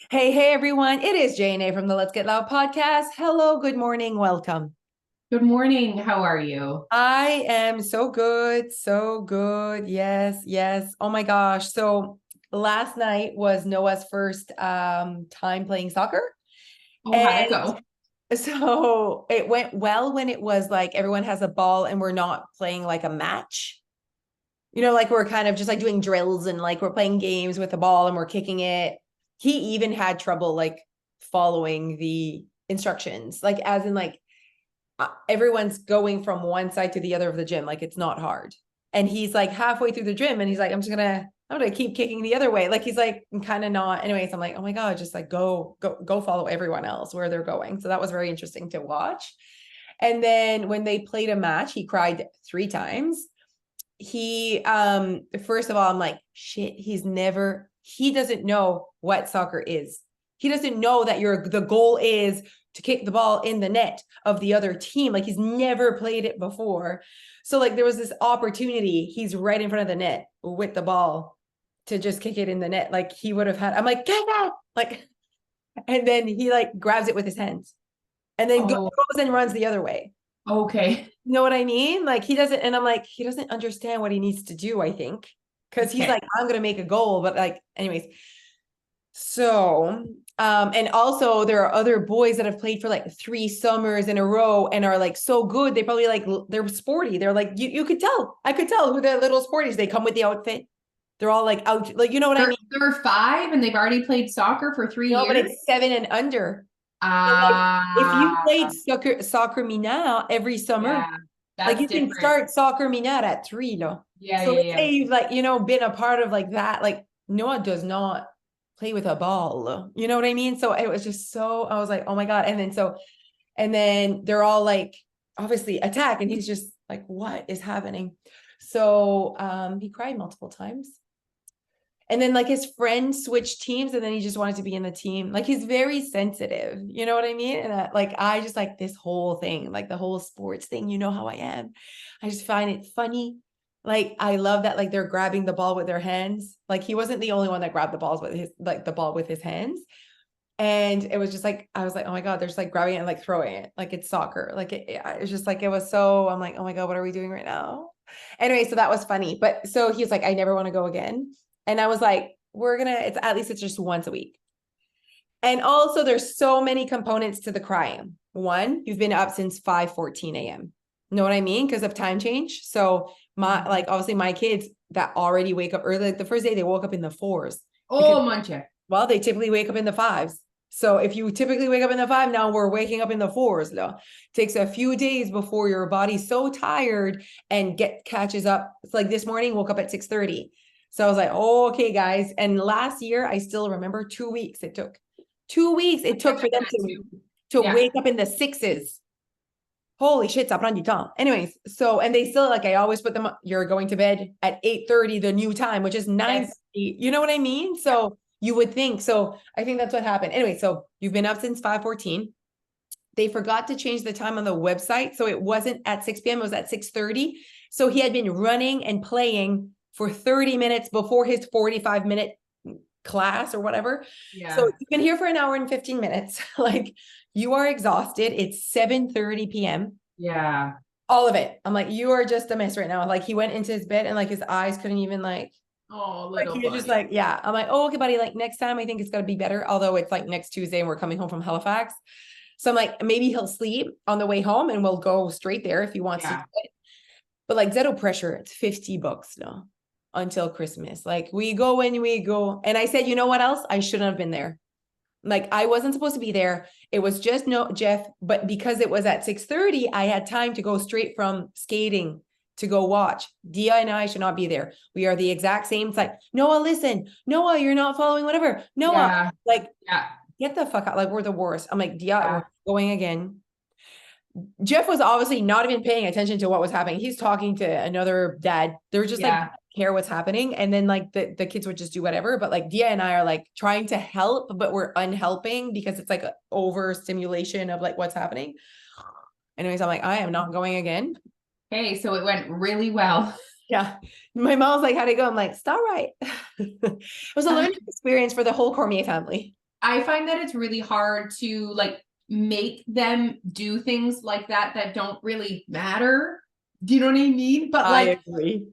Hey, everyone. It is Jane from the Let's Get Loud podcast. Hello, good morning, welcome. Good morning. How are you? I am so good, so good. Yes, yes. Oh my gosh. So last night was Noah's first time playing soccer. Oh, how'd it And go? so it went well when it was like everyone has a ball and we're not playing like a match. Like we're kind of just like doing drills and like we're playing games with the ball and we're kicking it. He even had trouble like following the instructions, like as in like everyone's going from one side to the other of the gym, like it's not hard. And he's like halfway through the gym and he's like, I'm gonna keep kicking the other way. Like he's like kind of not. Anyways, I'm like, oh my God, just like go follow everyone else where they're going. So that was very interesting to watch. And then when they played a match, he cried 3 times. He first of all, I'm like, shit, he doesn't know what soccer is. He doesn't know that the goal is to kick the ball in the net of the other team. Like he's never played it before. So like there was this opportunity. He's right in front of the net with the ball to just kick it in the net. Like he would have had, I'm like, get that. Like, and then he like grabs it with his hands and then goes Oh, and runs the other way. okay. You know what I mean? Like he doesn't, and I'm like, he doesn't understand what he needs to do, I think. Cause he's Okay. like, I'm gonna make a goal, but like, anyways. So, and also there are other boys that have played for like 3 summers in a row and are like so good. They probably like they're sporty. They're like, you could tell. I could tell who the little sporties. They come with the outfit. They're all like out, like you know what I They're, mean? they're 5 and they've already played soccer for three No, but years. it's 7 and under. So like if you Ah, played soccer mina every summer, yeah, like that's you can different. start soccer minat at 3, no? Yeah, So yeah, let's yeah. say you've like, been a part of like that. Like Noah does not play with a ball. You know what I mean? So it was just so, I was like, oh my God. And then they're all like, obviously attack. And he's just like, what is happening? So he cried multiple times. And then like his friend switched teams and then he just wanted to be in the team. Like he's very sensitive, you know what I mean? And like I just like this whole thing, like the whole sports thing, you know how I am. I just find it funny. Like I love that like they're grabbing the ball with their hands. Like he wasn't the only one that grabbed the balls with his like the ball with his hands. And it was just like I was like, oh my God, they're just like grabbing it and like throwing it like it's soccer. Like it was just like it was so I'm like, oh my God, what are we doing right now? Anyway, so that was funny. But so he's like, I never want to go again. And I was like, it's at least it's just once a week. And also there's so many components to the crying. One, you've been up since 5:14 a.m. Know what I mean? Because of time change. So my like obviously my kids that already wake up early, like the first day they woke up in the fours because Oh, mancha. well, they typically wake up in the fives. So if you typically wake up in the five, now we're waking up in the fours. Though. It takes a few days before your body's so tired and catches up. It's like this morning, woke up at 6:30. So I was like, oh, okay, guys. And last year, I still remember 2 weeks it took. 2 weeks it I took for them that too. to Yeah. wake up in the sixes. Holy shit, ça prend du temps. Anyways, so and they still like I always put them you're going to bed at 8:30, the new time, which is 9:30. Yes. You know what I mean? Yeah. So you would think. So I think that's what happened. Anyway, so you've been up since 5:14. They forgot to change the time on the website. So it wasn't at 6 p.m., it was at 6:30. So he had been running and playing for 30 minutes before his 45-minute class or whatever. So Yeah. you've been here for an hour and 15 minutes. Like you are exhausted. It's 7:30 p.m. Yeah. All of it. I'm like, you are just a mess right now. Like he went into his bed and like his eyes couldn't even Oh, like little he was just buddy. like, yeah. I'm like, oh, okay, buddy. Like next time I think it's gonna be better. Although it's like next Tuesday and we're coming home from Halifax. So I'm like, maybe he'll sleep on the way home and we'll go straight there if he wants to do Yeah. it. But like Zero Pressure, it's $50 now until Christmas. Like we go when we go. And I said, you know what else? I shouldn't have been there. Like I wasn't supposed to be there. It was just no Jeff, but because it was at 6:30, I had time to go straight from skating to go watch. Dia and I should not be there. We are the exact same. It's like, Noah, listen, Noah, you're not following whatever. Noah, Yeah. like, Yeah. get the fuck out. Like, we're the worst. I'm like, Dia, we're Yeah. going again. Jeff was obviously not even paying attention to what was happening. He's talking to another dad. They're just like Yeah. care what's happening. And then like the kids would just do whatever. But like Dia and I are like trying to help, but we're unhelping because it's like a overstimulation of like what's happening. Anyways, I'm like, I am not going again. Okay, so it went really well. Yeah. My mom's like, how'd it go? I'm like, it's all right. It was a learning experience for the whole Cormier family. I find that it's really hard to like make them do things like that that don't really matter. Do you know what I mean? But I like agree.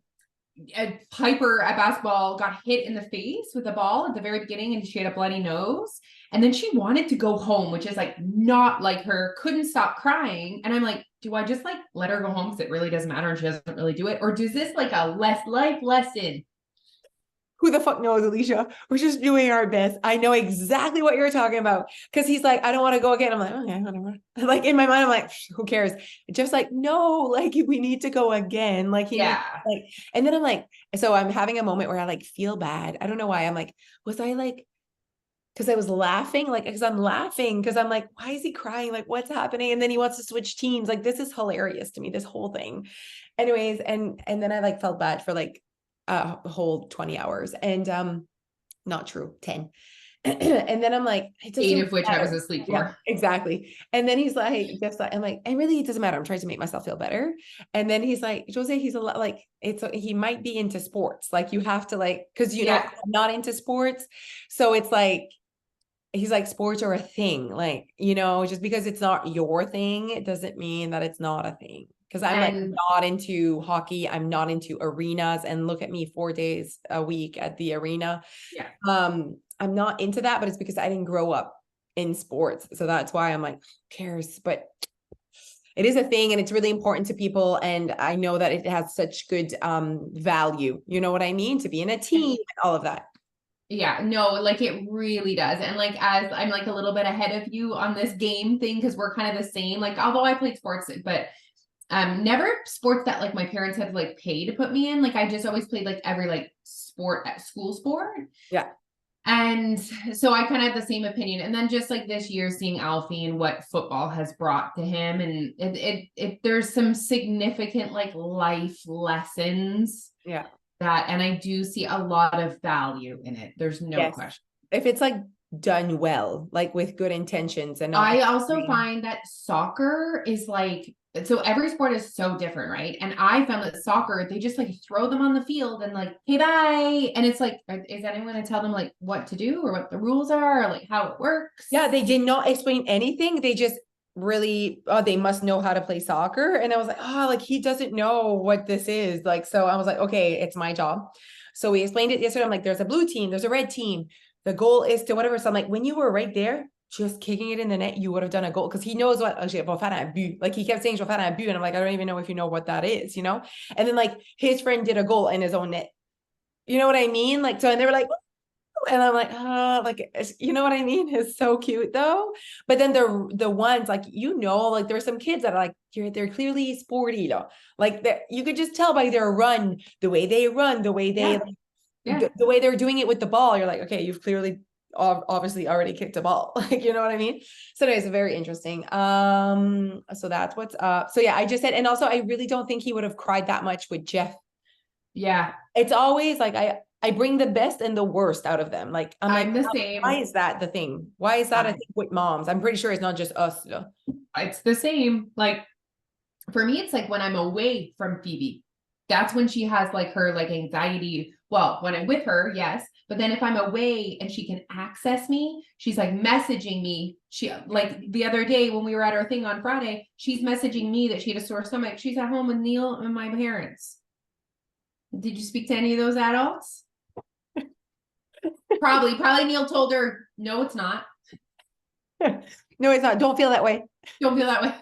Piper at basketball got hit in the face with a ball at the very beginning and she had a bloody nose. And then she wanted to go home, which is like not like her, couldn't stop crying. And I'm like, do I just like let her go home because it really doesn't matter and she doesn't really do it? Or does this like a less life lesson? Who the fuck knows, Alicia? We're just doing our best. I know exactly what you're talking about. Cause he's like, I don't want to go again. I'm like, okay, whatever. Like in my mind, I'm like, who cares? Just like, no, like we need to go again. Like he needs Yeah. like, and then I'm like, so I'm having a moment where I like feel bad. I don't know why. I'm like, was I like, because I was laughing, like, because I'm laughing, because I'm like, why is he crying? Like, what's happening? And then he wants to switch teams. Like, this is hilarious to me, this whole thing. Anyways, and then I like felt bad for like a whole 20 hours. And not true, 10. And then I'm like, it Eight doesn't of which I was matter. asleep Yeah, for. exactly. And then he's like, just like, I'm like, and really, it doesn't matter. I'm trying to make myself feel better. And then he's like, Josée, he's a lot like, he might be into sports. Like, you have to like, because, Yeah. I'm not into sports. So it's like, he's like, sports are a thing. Like, just because it's not your thing, it doesn't mean that it's not a thing. Because I'm like And not into hockey. I'm not into arenas. And look at me 4 days a week at the arena. yeah. I'm not into that, but it's because I didn't grow up in sports. So that's why I'm like, who cares? But it is a thing and it's really important to people. And I know that it has such good value. You know what I mean? To be in a team and all of that. Yeah, no, like it really does. And like as I'm like a little bit ahead of you on this game thing, because we're kind of the same. Like, although I played sports, but never sports that like my parents had to like pay to put me in. Like I just always played like every like sport at school sport. Yeah. And so I kind of have the same opinion. And then just like this year, seeing Alfie and what football has brought to him, and there's some significant like life lessons Yeah. that, and I do see a lot of value in it. There's no Yes. question. If it's like done well, like with good intentions and not I also extreme. find that soccer is like, so every sport is so different, right? And I found that soccer, they just like throw them on the field and like, hey, bye. And it's like, is anyone going to tell them like what to do or what the rules are or like how it works? Yeah, they did not explain anything. They just really, oh, they must know how to play soccer. And I was like, oh, like he doesn't know what this is. Like, so I was like, okay, it's my job. So we explained it yesterday. I'm like, there's a blue team, there's a red team. The goal is to whatever. So I'm like, when you were right there, just kicking it in the net, you would have done a goal. Cause he knows what, like he kept saying, and I'm like, I don't even know if you know what that is, And then like his friend did a goal in his own net. You know what I mean? Like, so, and they were like, and I'm like, oh, like, you know what I mean? It's so cute though. But then the ones like, like there are some kids that are like, they're clearly sporty, like that you could just tell by their run, the way they run, the way they, Yeah. Yeah. the way they're doing it with the ball. You're like, okay, you've clearly obviously already kicked a ball. Like, you know what I mean? So anyways, very interesting. So that's what's up. So yeah, I just said, and also I really don't think he would have cried that much with Jeff. Yeah. It's always like I bring the best and the worst out of them. Like I'm like, I'm the why same. is that the thing? Why is that a thing with moms? I'm pretty sure it's not just us. It's the same. Like for me, it's like when I'm away from Phoebe, that's when she has like her like anxiety. Well, when I'm with her, yes. But then if I'm away and she can access me, she's like messaging me. She like the other day when we were at our thing on Friday, she's messaging me that she had a sore stomach. She's at home with Neil and my parents. Did you speak to any of those adults? Probably Neil told her, no, it's not. No, it's not. Don't feel that way. Don't feel that way.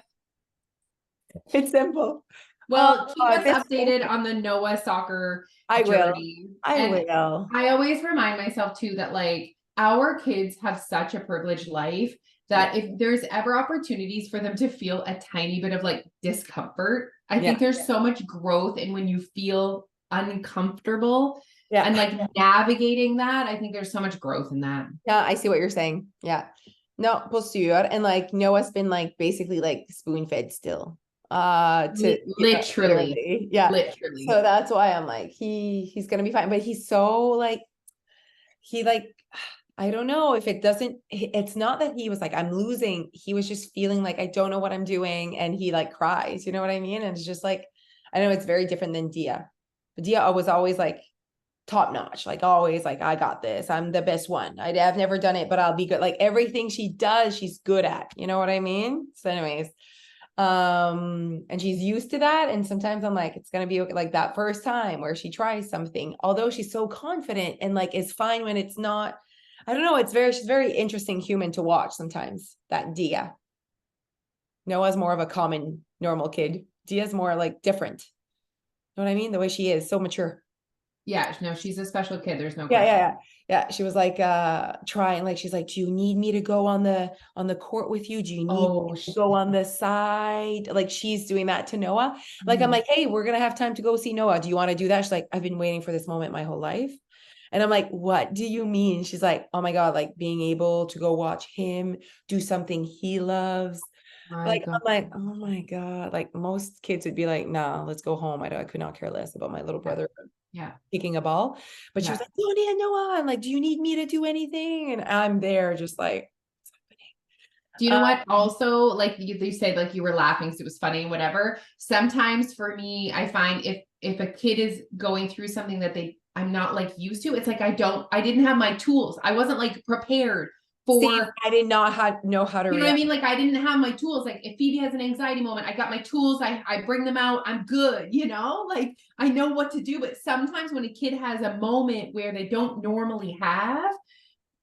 It's simple. Well, keep us This updated on the Noah soccer I will. journey. I And will. I always remind myself too that like our kids have such a privileged life that if there's ever opportunities for them to feel a tiny bit of like discomfort, I Yeah. think there's so much growth in when you feel uncomfortable Yeah. and like navigating that. I think there's so much growth in that. Yeah, I see what you're saying. Yeah. No, på styr. And like Noah's been like basically like spoon fed still. To Literally, yeah. literally. So that's why I'm like, he's gonna be fine. But he's so like he like I don't know if it doesn't it's not that he was like I'm losing, he was just feeling like I don't know what I'm doing and he like cries, you know what I mean? And it's just like I know it's very different than Dia. But Dia was always like top notch, like always, like I got this, I'm the best one. I've never done it, but I'll be good. Like everything she does, she's good at, you know what I mean? So anyways, and she's used to that, and sometimes I'm like, it's gonna be okay, like that first time where she tries something, although she's so confident and like is fine when it's not. I don't know, she's very interesting human to watch sometimes, that Dia. Noah's more of a common normal kid. Dia's more like different, you know what I mean? The way she is so mature. Yeah, no, she's a special kid. There's no Yeah, yeah, question. yeah. Yeah. She was like trying, like she's like, do you need me to go on the court with you? Do you need me Oh, to go on the side? Like she's doing that to Noah. Like I'm like, hey, we're gonna have time to go see Noah. Do you want to do that? She's like, I've been waiting for this moment my whole life. And I'm like, what do you mean? She's like, oh my God, like being able to go watch him do something he loves. my Like, God. I'm like, oh my God. Like most kids would be like, nah, let's go home. I could not care less about my little Yeah. brother Yeah. kicking a ball. But she was Yeah. like, no, Nia, Noah. I'm like, do you need me to do anything? And I'm there just like, Do you know uh, what? Also, like you said, like you were laughing, so it was funny, whatever. Sometimes for me, I find if a kid is going through something that I'm not like used to, it's like I didn't have my tools. I wasn't like prepared see, for, I did not know how to you know what I react. mean? Like I didn't have my tools. Like if Phoebe has an anxiety moment, I got my tools, I bring them out, I'm good, you know? Like I know what to do. But sometimes when a kid has a moment where they don't normally have,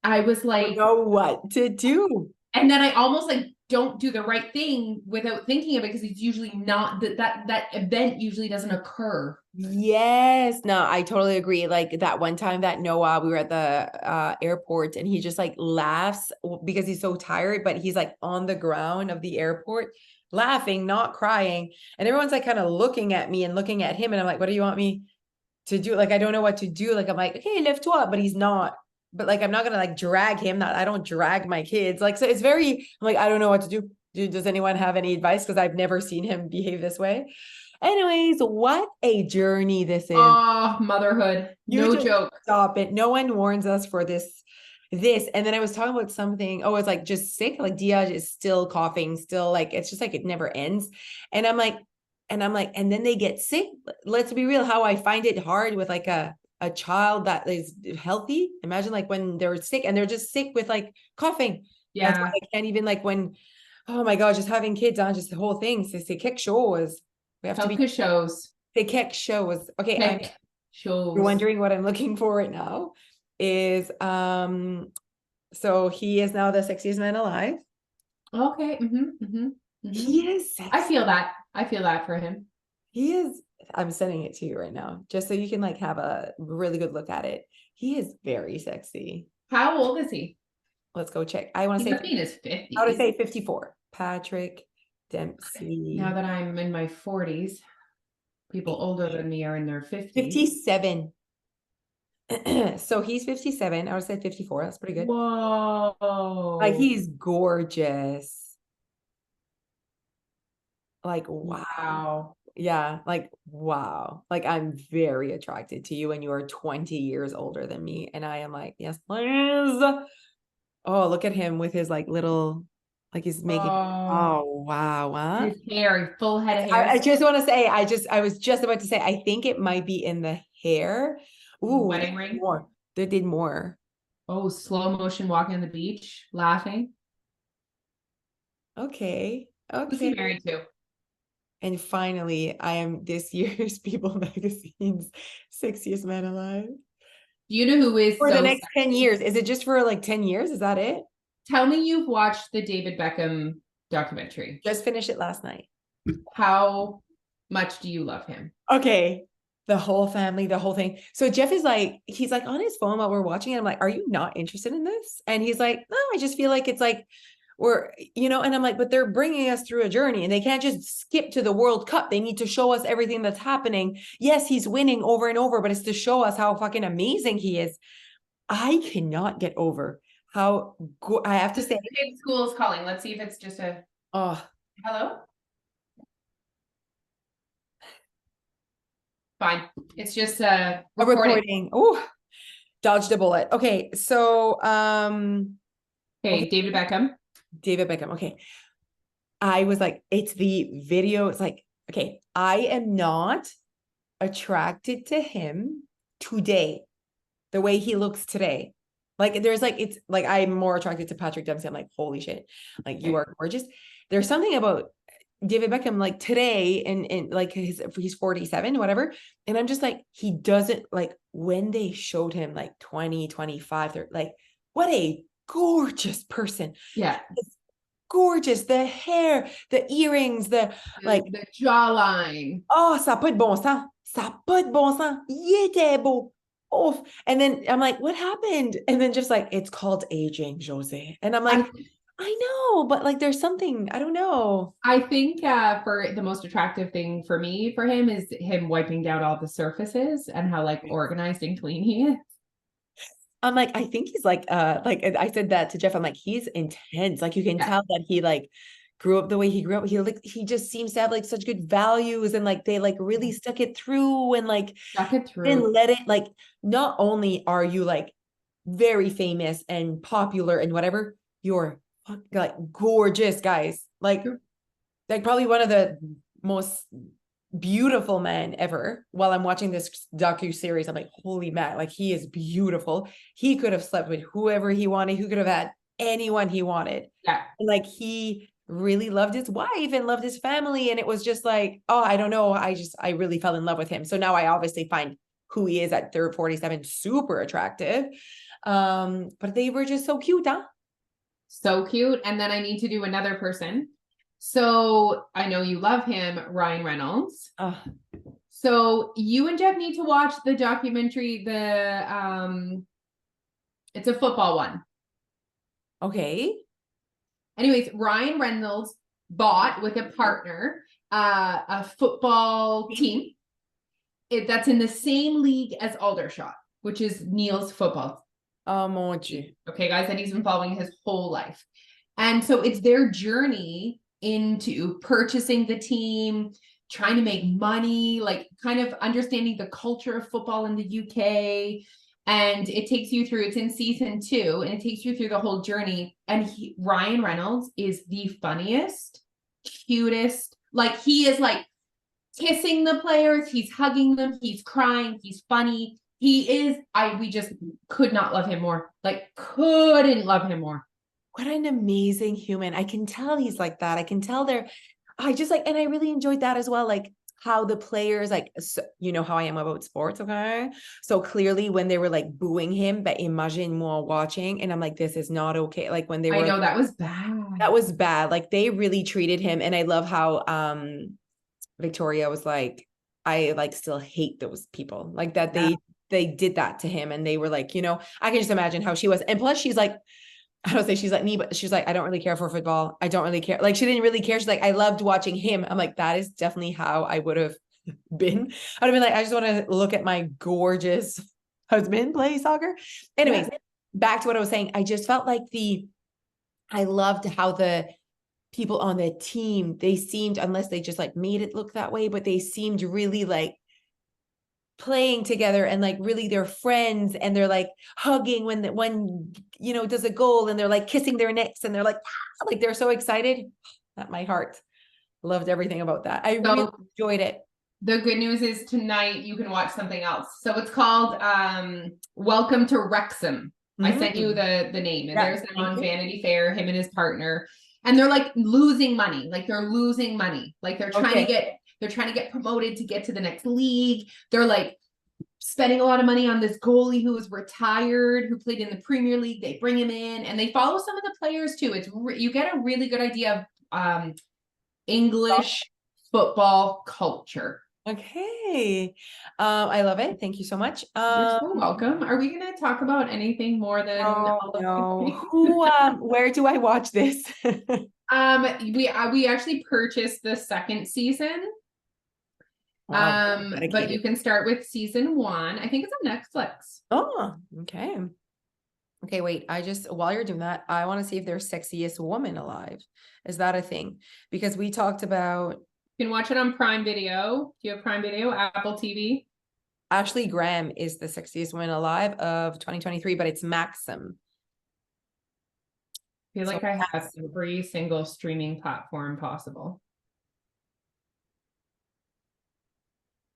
I was I don't like, know what to do. and then I almost like don't do the right thing without thinking of it because it's usually not that event usually doesn't occur. Yes, no, I totally agree. Like that one time that Noah, we were at the airport and he just like laughs because he's so tired, but he's like on the ground of the airport laughing, not crying. And everyone's like kind of looking at me and looking at him. And I'm like, what do you want me to do? Like, I don't know what to do. Like, I'm like, okay, lift up, but he's not. But like, I'm not gonna like drag him. Not, I don't drag my kids. Like, so it's very, I'm like, I don't know what to do. Does anyone have any advice? Because I've never seen him behave this way. Anyways, what a journey this is. Oh, motherhood. You No just joke. stop it. No one warns us for this. And then I was talking about something. Oh, it's like just sick. Like Dia is still coughing, still like it's just like it never ends. And and then they get sick. Let's be real, how I find it hard with like a child that is healthy. Imagine like when they're sick and they're just sick with like coughing. That's why Yeah. I can't even like when, oh my God, just having kids on just the whole thing. So they kick shows. We have to be Health shows. they kick shows. Okay, Heck you're shows. wondering what I'm looking for right now is so he is now the sexiest man alive. Okay. He is I sexy. feel that. I feel that for him. He is, I'm sending it to you right now, just so you can like have a really good look at it. He is very sexy. How old is he? Let's go check. I want He to must say be in his how to 50s. say 54. Patrick Now Dempsey. that I'm in my 40s, people older than me are in their 50s. 57. So he's 57. I would say 54. That's pretty good. Like Whoa. he's gorgeous. Like, wow. Wow. Yeah, like, wow. Like, I'm very attracted to you, and you are 20 years older than me. And I am like, yes, please. Oh, look at him with his like little, like he's making, Oh, oh, wow. Huh? his hair, full head of hair. I just want to say, I was just about to say, I think it might be in the hair. Ooh, Wedding ring. more. They did more. Oh, slow motion walking on the beach, laughing. Okay. Who's he Okay. married to? And finally, I am this year's People Magazine's sexiest man alive. Do you know who is For the so next 10 sexy? years. Is it just for like 10 years? Is that it? Tell me you've watched the David Beckham documentary. Just finished it last night. How much do you love him? Okay. The whole family, the whole thing. So Jeff is like, he's like on his phone while we're watching it. I'm like, are you not interested in this? And he's like, no, I just feel like it's like, we're, you know, and I'm like, but they're bringing us through a journey and they can't just skip to the World Cup. They need to show us everything that's happening. Yes, he's winning over and over, but it's to show us how fucking amazing he is. I cannot get over how I have to The say, kid school is calling. Let's see if it's just a oh, hello. Fine. It's just a a recording. recording. Oh, dodged a bullet. Okay, so Okay, okay, David Beckham. David Beckham. Okay. I was like, it's the video. It's like, okay, I am not attracted to him today. the way he looks today. Like there's like it's like I'm more attracted to Patrick Dempsey. I'm like, holy shit, like you are gorgeous. There's something about David Beckham like today and like he's 47, whatever. And I'm just like, he doesn't like when they showed him like 20, 25, 30, like what a gorgeous person. Yeah. It's gorgeous. The hair, the earrings, the like, The jawline. oh, ça n'a pas de bon sens. Ça n'a pas de bon sens. Il était beau. Oh, and then I'm like, what happened? And then just like, it's called aging, Josée. And I'm like, I know, but like there's something, I don't know. I think for the most attractive thing for me for him is him wiping down all the surfaces and how like organized and clean he is. I'm like, I think he's like I said that to Jeff. I'm like, he's intense. Like you can Yeah. tell that he like grew up the way he grew up. He just seems to have like such good values and like they like really stuck it through and like Stuck it didn't through. let it like not only are you like very famous and popular and whatever, you're like gorgeous guys. Like probably one of the most beautiful man ever. While I'm watching this docu-series, I'm like, holy man, like he is beautiful. He could have slept with whoever he wanted. He could have had anyone he wanted. Yeah. And like he really loved his wife and loved his family. And it was just like, oh, I don't know. I really fell in love with him. So now I obviously find who he is at 47 super attractive. But they were just so cute, huh? So cute. And then I need to do another person. So I know you love him, Ryan Reynolds. Oh, So you and Jeff need to watch the documentary, it's a football one. okay. Anyways, Ryan Reynolds bought with a partner a football team that's in the same league as Aldershot, which is Neil's football. Oh, mon Dieu. Okay, guys, that he's been following his whole life. And so it's their journey into purchasing the team, trying to make money, like kind of understanding the culture of football in the UK. And it takes you through, it's in season 2, and it takes you through the whole journey. And Ryan Reynolds is the funniest, cutest, like he is like kissing the players, he's hugging them, he's crying, he's funny. He is, we just could not love him more. Like, couldn't love him more. What an amazing human. I can tell he's like that. I can tell I just like, and I really enjoyed that as well. Like how the players, like, so, you know how I am about sports. Okay. So clearly when they were like booing him, but imagine more watching. And I'm like, this is not okay. Like when they I were, know that was bad. that was bad. Like they really treated him. And I love how, Victoria was like, I like still hate those people like that. Yeah. They did that to him. And they were like, you know, I can just imagine how she was. And plus she's like, I don't say she's like me, but she's like, I don't really care for football. I don't really care. Like she didn't really care. She's like, I loved watching him. I'm like, that is definitely how I would have been. I'd have been like, I just want to look at my gorgeous husband play soccer. Anyways, back to what I was saying. I just felt like I loved how the people on the team, they seemed, unless they just like made it look that way, but they seemed really like playing together and like really they're friends and they're like hugging when you know does a goal and they're like kissing their necks and they're like they're so excited. At my heart loved everything about that. I really enjoyed it. The good news is tonight you can watch something else. So it's called Welcome to Wrexham. I sent you the name, and there's them on Vanity Fair, him and his partner, and they're like losing money. Like they're losing money. Like they're trying to get promoted to get to the next league. They're like spending a lot of money on this goalie who was retired, who played in the Premier League. They bring him in and they follow some of the players too. It's you get a really good idea of English football culture. Okay. I love it. Thank you so much. You're so welcome. Are we going to talk about anything more than no. Where do I watch this? We actually purchased the second season. Wow, but you can start with season 1. I think it's on Netflix. Oh, okay. Okay, wait. While you're doing that, I want to see if there's sexiest woman alive. Is that a thing? Because we talked about. You can watch it on Prime Video. Do you have Prime Video? Apple TV? Ashley Graham is the sexiest woman alive of 2023, but it's Maxim. I feel like I have every single streaming platform possible.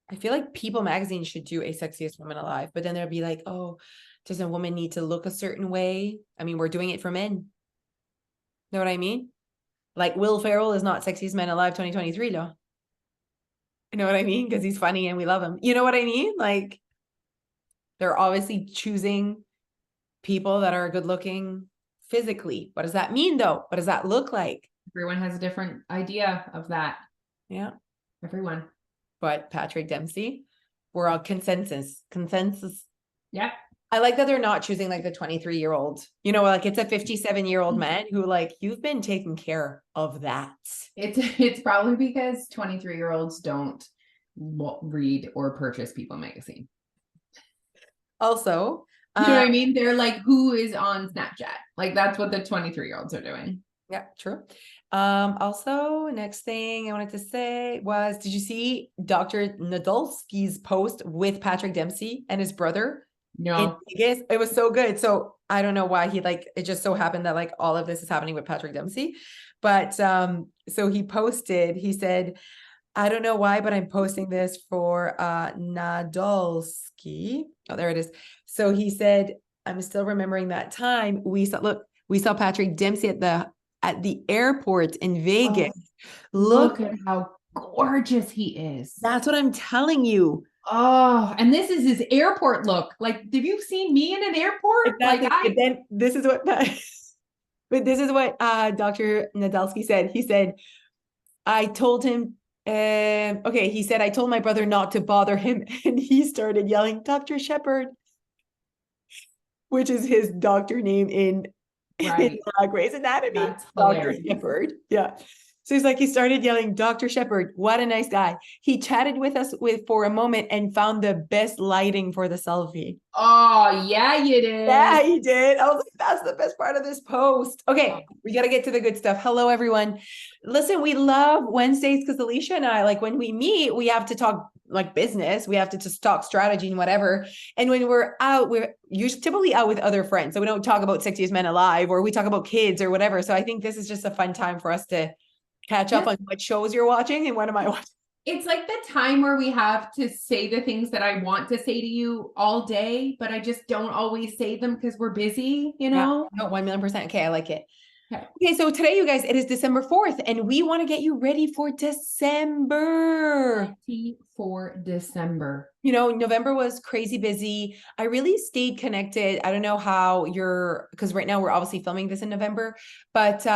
I feel like People Magazine should do a sexiest woman alive, but then they'll be like, oh, Does a woman need to look a certain way? I mean, we're doing it for men. Know what I mean? Like Will Ferrell is not Sexiest Man Alive 2023, though. You know what I mean? Because he's funny and we love him. You know what I mean? Like they're obviously choosing people that are good looking physically. What does that mean though? What does that look like? Everyone has a different idea of that. Yeah. Everyone. But Patrick Dempsey, we're on consensus. Yep. I like that they're not choosing like the 23-year-old, you know, like it's a 57-year-old man who like, you've been taking care of that. It's probably because 23-year-olds don't read or purchase People magazine. Also, you know what I mean? They're like, who is on Snapchat? Like that's what the 23-year-olds are doing. Yeah, true. Also, next thing I wanted to say was, did you see Dr. Nadolski's post with Patrick Dempsey and his brother? No. Vegas? It was so good. So I don't know why he like, it just so happened that like all of this is happening with Patrick Dempsey. But so he posted, he said, I don't know why, but I'm posting this for Nadolski. Oh, there it is. So he said, I'm still remembering that time we saw Patrick Dempsey at the airport in Vegas. Oh, look at how gorgeous he is. That's what I'm telling you. Oh, and this is his airport look. Like, have you seen me in an airport? Exactly. Like, But then this is what but this is what Dr. Nadolski said. He said, I told him, okay, he said, I told my brother not to bother him, and he started yelling, Dr. Shepard, which is his doctor name in, right. Grey's Anatomy. That's Dr. hilarious. Shepard. Yeah. So he's like, he started yelling, Dr. Shepard, what a nice guy. He chatted with us for a moment and found the best lighting for the selfie. Oh, yeah, you did. Yeah, he did. I was like, that's the best part of this post. Okay, we got to get to the good stuff. Hello, everyone. Listen, we love Wednesdays because Alicia and I, like when we meet, we have to talk like business. We have to just talk strategy and whatever. And when we're out, we're usually typically out with other friends. So we don't talk about Sexiest Men Alive or we talk about kids or whatever. So I think this is just a fun time for us to catch up on what shows you're watching and what am I watching. It's like the time where we have to say the things that I want to say to you all day, but I just don't always say them because we're busy, you know? Yeah, no, 1,000,000%. Okay, I like it. Okay. Okay, so today, you guys, it is December 4th, and we want to get you ready for December. For December. You know, November was crazy busy. I really stayed connected. I don't know how because right now we're obviously filming this in November, but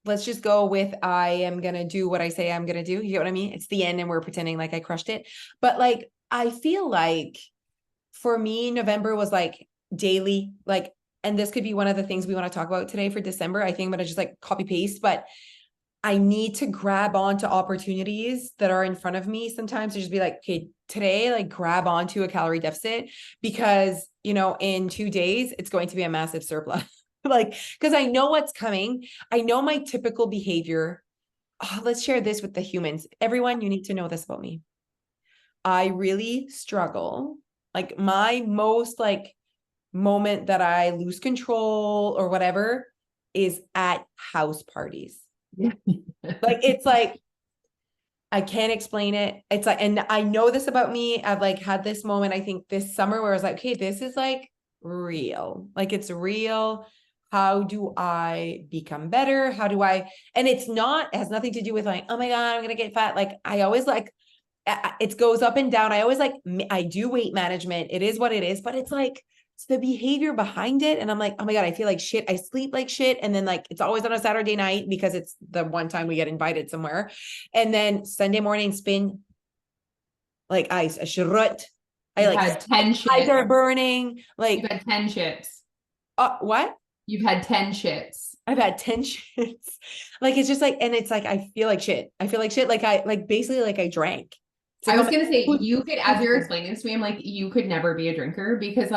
let's just go with I am going to do what I say I'm going to do. You get what I mean? It's the end and we're pretending like I crushed it. But like, I feel like for me, November was like daily, like, and this could be one of the things we want to talk about today for December. I think I'm going to just like copy paste, but I need to grab onto opportunities that are in front of me sometimes to just be like, okay, today, like grab onto a calorie deficit because, you know, in 2 days, it's going to be a massive surplus. Like, because I know what's coming. I know my typical behavior. Oh, let's share this with the humans. Everyone, you need to know this about me. I really struggle. Like my most like moment that I lose control or whatever is at house parties. Like it's like I can't explain it. It's like, and I know this about me. I've like had this moment, I think this summer where I was like, okay, this is like real. Like it's real. How do I become better? How do I, and it's not, it has nothing to do with like, oh my God, I'm going to get fat. Like I always like, it goes up and down. I always like, I do weight management. It is what it is, but it's like, it's the behavior behind it. And I'm like, oh my God, I feel like shit. I sleep like shit. And then like, it's always on a Saturday night because it's the one time we get invited somewhere. And then Sunday morning spin like ice, a shrut. I like had 10 shits. Eyes are burning. Like you've had 10 shits. What? You've had 10 shits. I've had 10 shits. Like, it's just like, and it's like, I feel like shit. I feel like shit. Like basically like I drank. I was going to say, you could, as you're explaining this to me, I'm like, you could never be a drinker because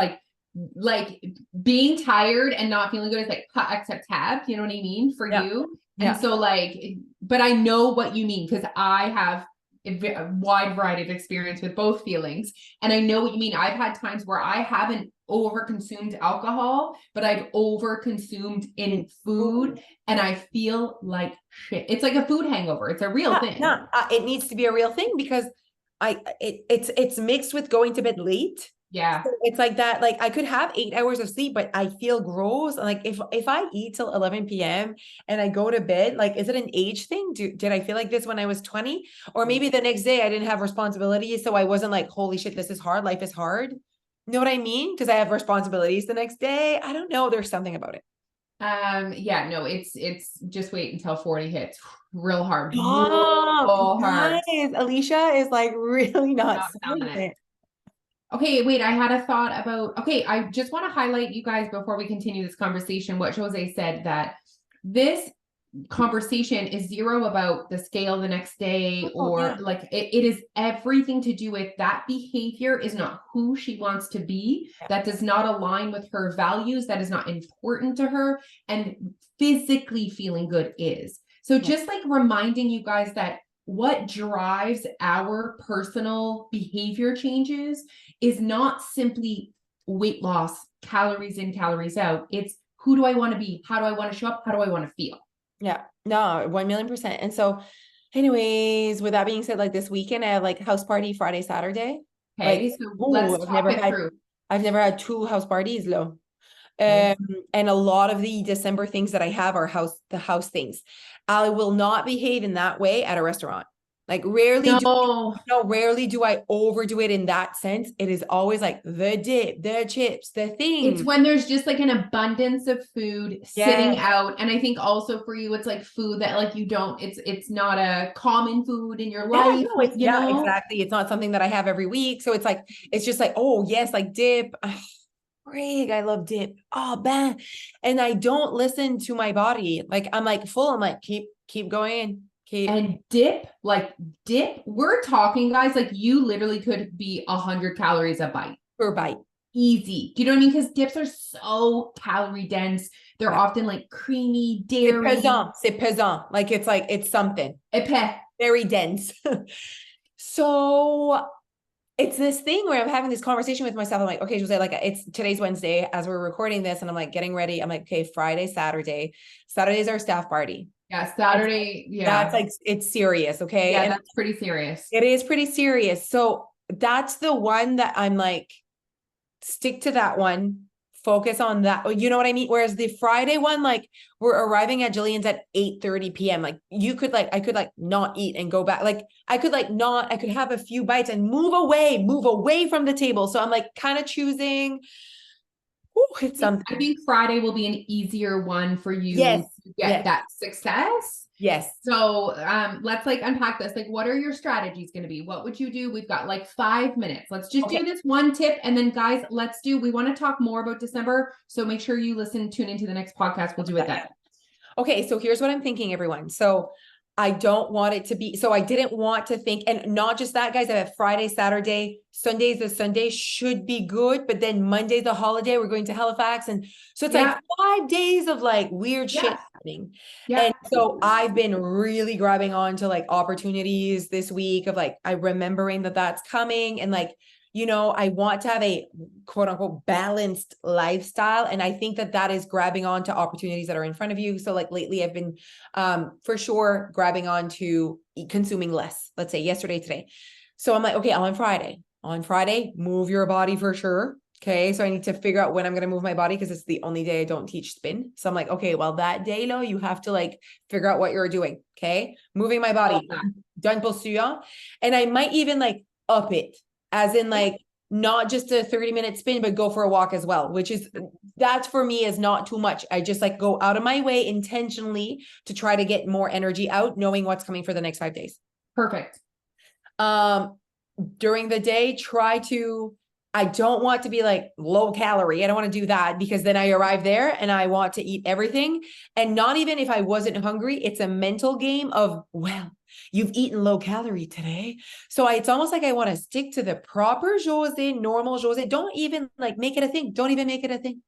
like being tired and not feeling good is like except tab, you know what I mean? For you. And so like, but I know what you mean because I have a wide variety of experience with both feelings. And I know what you mean. I've had times where I haven't overconsumed alcohol, but I've overconsumed in food and I feel like shit. It's like a food hangover. It's a real thing. It needs to be a real thing because it's mixed with going to bed late. Yeah. So it's like that, like I could have 8 hours of sleep, but I feel gross. Like if I eat till 11 p.m. and I go to bed, like is it an age thing? Did I feel like this when I was 20? Or maybe the next day I didn't have responsibilities, so I wasn't like, holy shit, this is hard, life is hard. You know what I mean? Because I have responsibilities the next day. I don't know. There's something about it. Yeah, no, it's just wait until 40 hits. Real hard, Stop, real hard. guys. Alicia is like really not Not feeling selling it. it. Okay, wait, I had a thought about, okay, I just want to highlight you guys before we continue this conversation, what Jose said that this conversation is zero about the scale the next day Oh, or yeah. like it is everything to do with that behavior is not who she wants to be. Yeah. That does not align with her values. That is not important to her. And physically feeling good is. So Yeah. just like reminding you guys that what drives our personal behavior changes is not simply weight loss, calories in, calories out. It's who do I want to be? How do I want to show up? How do I want to feel? Yeah. No, 1,000,000%. And so, anyways, with that being said, like this weekend, I have like house party Friday, Saturday. Like, Okay, so oh, let's talk it through. I've never had two house parties, low. Okay. Um, and a lot of the December things that I have are the house things. I will not behave in that way at a restaurant. Like No, rarely do I overdo it in that sense. It is always like the dip, the chips, the it's thing. when there's just like an abundance of food Yeah. sitting out. And I think also for you, it's like food that like you don't, it's not a common food in your Yeah, life, no, it's you yeah, know? exactly. It's not something that I have every week. So it's just like, oh yes, like dip. Frig, I love dip. Oh, man. And I don't listen to my body. Like I'm like full. I'm like, keep going. Keep And dip, we're talking guys, like you literally could be 100 calories a bite. per bite. Easy. Do you know what I mean? Because dips are so calorie dense. They're Yeah. often like creamy, dairy, C'est pesant. Like it's something épais. very dense. So it's this thing where I'm having this conversation with myself. I'm like, okay, Jose, like it's today's Wednesday as we're recording this, and I'm like getting ready. I'm like, okay, Friday, Saturday. Saturday's our staff party. Yeah, That's, Saturday. that's Yeah. like it's serious, okay? Yeah, And that's pretty serious. it is pretty serious. So that's the one that I'm like, stick to that one, focus on that. You know what I mean? Whereas the Friday one, like we're arriving at Jillian's at 8:30 p.m. Like you could like, I could like not eat and go back. Like I could like not, I could have a few bites and move away from the table. So I'm like kind of choosing, it's I something. think Friday will be an easier one for Yes, you to get yes, that success. yes. So let's like unpack this. Like, what are your strategies going to be? What would you do? We've got like 5 minutes. Let's just Okay. do this one tip. And then guys, we want to talk more about December. So make sure you tune into the next podcast. We'll do it then. Okay, so here's what I'm thinking, everyone. So I don't want it to be, so I didn't want to think, and not just that, guys, I have Friday, Saturday, Sundays, the Sunday should be good, but then Monday's the holiday, we're going to Halifax. And so it's like Yeah. 5 days of like weird shit Yeah. happening. Yeah. And so I've been really grabbing on to like opportunities this week of like, I remembering that that's coming and like, I want to have a quote unquote balanced lifestyle. And I think that that is grabbing on to opportunities that are in front of you. So like lately I've been for sure grabbing on to consuming less, let's say yesterday, today. So I'm like, okay, on Friday, move your body for sure. Okay. So I need to figure out when I'm going to move my body because it's the only day I don't teach spin. So I'm like, okay, well that day, Lo, you have to like figure out what you're doing. Okay. Moving my body. Done pour. And I might even like up it as in like not just a 30-minute spin, but go for a walk as well, which is that for me is not too much. I just like go out of my way intentionally to try to get more energy out, knowing what's coming for the next 5 days. Perfect. During the day, I don't want to be like low calorie. I don't want to do that because then I arrive there and I want to eat everything. And not even if I wasn't hungry, it's a mental game of, well, you've eaten low calorie today. So it's almost like I want to stick to the proper Josée, normal Josée. Don't even like make it a thing. Don't even make it a thing.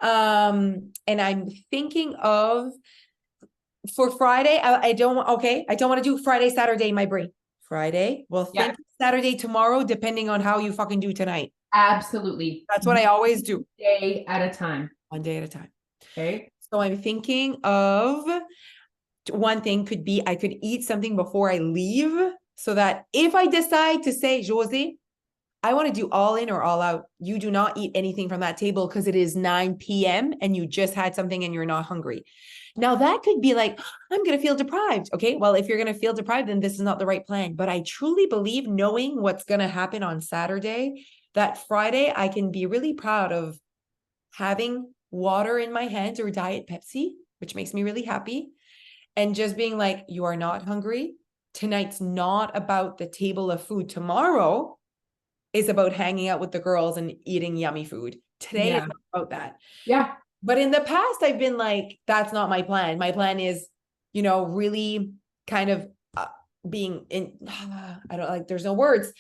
And I'm thinking of for Friday, I don't want to do Friday, Saturday in my brain. Friday. Well, think Saturday, tomorrow, depending on how you fucking do tonight. Absolutely. That's what I always do. Day at a time. One day at a time. Okay. So I'm thinking of one thing could be I could eat something before I leave so that if I decide to say, Josée, I want to do all in or all out. You do not eat anything from that table because it is 9 p.m. and you just had something and you're not hungry. Now that could be like, I'm going to feel deprived. Okay. Well, if you're going to feel deprived, then this is not the right plan. But I truly believe, knowing what's going to happen on Saturday, that Friday, I can be really proud of having water in my hands or Diet Pepsi, which makes me really happy. And just being like, you are not hungry. Tonight's not about the table of food. Tomorrow is about hanging out with the girls and eating yummy food. Today is Yeah. not about that. Yeah. But in the past, I've been like, that's not my plan. My plan is, really kind of being in, I don't like, there's no words,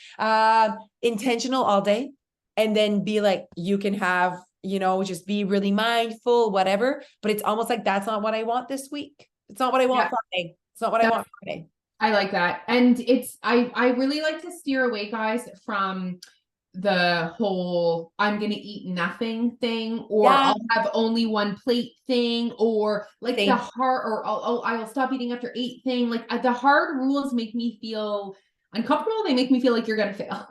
intentional all day. And then be like, you can have, just be really mindful, whatever. But it's almost like, that's not what I want this week. It's not what I want Yeah. Friday. It's not what I That's want Friday. I like that. And I really like to steer away, guys, from the whole I'm gonna eat nothing thing, or Yeah. I'll have only one plate thing, or like the Same. hard, or I will stop eating after 8 thing. Like the hard rules make me feel uncomfortable. They make me feel like you're gonna fail.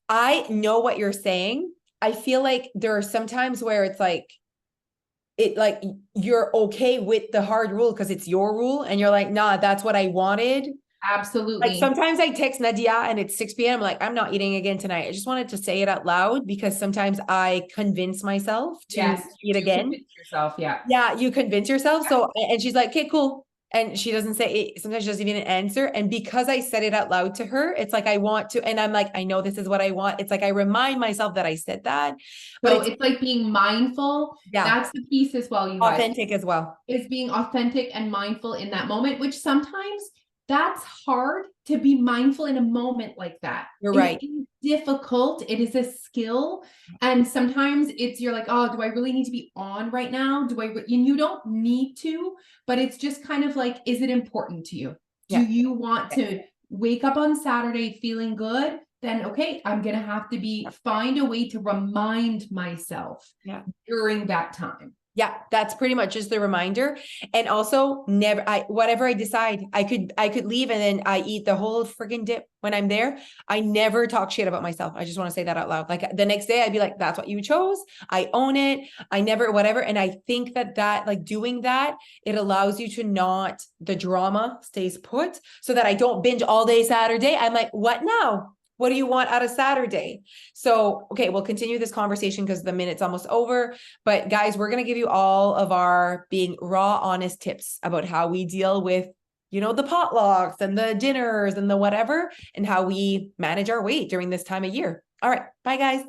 I know what you're saying. I feel like there are some times where it's like, you're okay with the hard rule because it's your rule and you're like, nah, that's what I wanted. Like Absolutely. sometimes I text Nadia and it's 6 p.m. I'm like, I'm not eating again tonight. I just wanted to say it out loud because sometimes I convince myself to Yes, you eat do again. convince yourself. Yeah. Yeah, you convince yourself. So, and she's like, okay, cool. And she doesn't say it. Sometimes she doesn't even answer. And because I said it out loud to her, it's like, I want to, and I'm like, I know this is what I want. It's like, I remind myself that I said that, but So it's, it's like being mindful. yeah, That's the piece as well, you guys. authentic as well. Is being authentic and mindful in that moment, which sometimes that's hard to be mindful in a moment like that. You're It right. is difficult. It is a skill. And sometimes you're like, oh, do I really need to be on right now? And you don't need to, but it's just kind of like, is it important to you? Do Yeah. you want to wake up on Saturday feeling good? Then, okay, I'm going to have to find a way to remind myself Yeah. during that time. Yeah, that's pretty much just the reminder. And also never, whatever I decide, I could leave and then I eat the whole freaking dip when I'm there. I never talk shit about myself. I just want to say that out loud. Like the next day I'd be like, that's what you chose. I own it. I never, whatever. And I think that like doing that, it allows you to not, the drama stays put so that I don't binge all day Saturday. I'm like, what now? What do you want out of Saturday? So, okay, we'll continue this conversation because the minute's almost over. But guys, we're going to give you all of our being raw, honest tips about how we deal with, the potlucks and the dinners and the whatever, and how we manage our weight during this time of year. All right. Bye, guys.